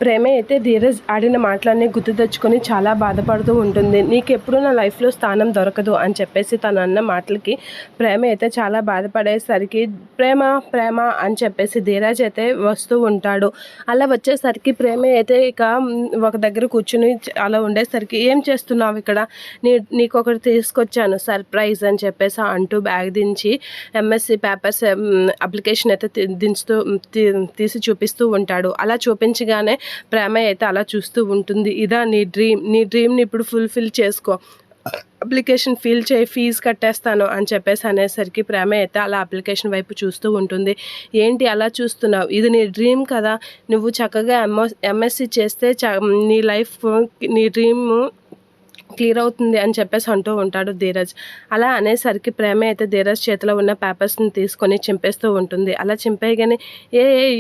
ప్రేమ అయితే ధీరజ్ ఆడిన మాటలన్నీ గుర్తు తెచ్చుకొని చాలా బాధపడుతూ ఉంటుంది. నీకెప్పుడు నా లైఫ్లో స్థానం దొరకదు అని చెప్పేసి తను అన్న మాటలకి ప్రేమ అయితే చాలా బాధపడేసరికి ప్రేమ ప్రేమ అని చెప్పేసి ధీరజ్ అయితే వస్తూ ఉంటాడు. అలా వచ్చేసరికి ప్రేమ అయితే ఇక ఒక దగ్గర కూర్చుని అలా ఉండేసరికి ఏం చేస్తున్నావు ఇక్కడ, నీకు ఒకటి తీసుకొచ్చాను సర్ప్రైజ్ అని చెప్పేసి అంటూ బ్యాగ్ దించి ఎంఎస్సి పేపర్స్ అప్లికేషన్ అయితే తీసి చూపిస్తూ ఉంటాడు. అలా చూపించగానే ప్రేమ అయితే అలా చూస్తూ ఉంటుంది. ఇదా నీ డ్రీమ్ని ఇప్పుడు ఫుల్ఫిల్ చేసుకో, అప్లికేషన్ ఫిల్ చేయి, ఫీజు కట్టేస్తాను అని చెప్పేసి అనేసరికి ప్రేమ అయితే అలా అప్లికేషన్ వైపు చూస్తూ ఉంటుంది. ఏంటి అలా చూస్తున్నావు, ఇది నీ డ్రీమ్ కదా, నువ్వు చక్కగా ఎంఎస్సి చేస్తే నీ లైఫ్ నీ డ్రీమ్ క్లియర్ అవుతుంది అని చెప్పేసి అంటూ ఉంటాడు ధీరజ్. అలా అనేసరికి ప్రేమ అయితే ధీరజ్ చేతిలో ఉన్న పేపర్స్ని తీసుకొని చింపేస్తూ ఉంటుంది. అలా చింపేయగానే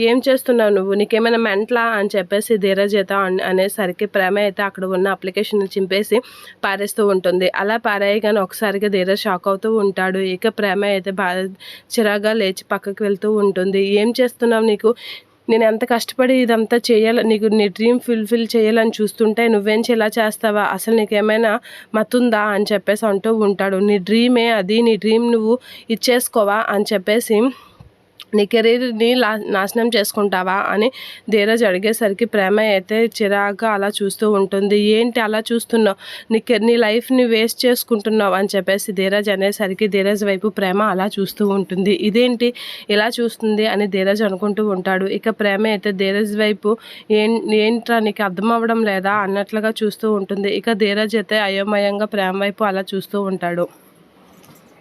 ఏం చేస్తున్నావు నువ్వు, నీకేమైనా మెంటలా అని చెప్పేసి ధీరజ్ అయితే అనేసరికి ప్రేమ అయితే అక్కడ ఉన్న అప్లికేషన్ చింపేసి పారేస్తూ ఉంటుంది. అలా పారేయగానే ఒకసారిగా ధీరజ్ షాక్ అవుతూ ఉంటాడు. ఇక ప్రేమ అయితే చిరాగా లేచి పక్కకి వెళ్తూ ఉంటుంది. ఏం చేస్తున్నావు, నేను ఎంత కష్టపడి ఇదంతా చేయాలి, నీ డ్రీమ్ ఫుల్ఫిల్ చేయాలని చూస్తుంటే నువ్వేం ఇలా చేస్తావా, అసలు నీకేమైనా మతుందా అని చెప్పేసి అంటూ ఉంటాడు. నీ డ్రీమే అది, నీ డ్రీమ్ నువ్వు ఇచ్చేసుకోవా అని చెప్పేసి నీ కెరీర్ని నాశనం చేసుకుంటావా అని ధీరజ్ అడిగేసరికి ప్రేమ అయితే చిరాగ్గా అలా చూస్తూ ఉంటుంది. ఏంటి అలా చూస్తున్నావు, నీ లైఫ్ని వేస్ట్ చేసుకుంటున్నావు అని చెప్పేసి ధీరజ్ అనేసరికి ధీరజ్ వైపు ప్రేమ అలా చూస్తూ ఉంటుంది. ఇదేంటి ఇలా చూస్తుంది అని ధీరజ్ అనుకుంటూ ఉంటాడు. ఇక ప్రేమ అయితే ధీరజ్ వైపు ఏంట్రా నీకు అర్థం అవ్వడం లేదా అన్నట్లుగా చూస్తూ ఉంటుంది. ఇక ధీరజ్ అయితే అయోమయంగా ప్రేమ వైపు అలా చూస్తూ ఉంటాడు.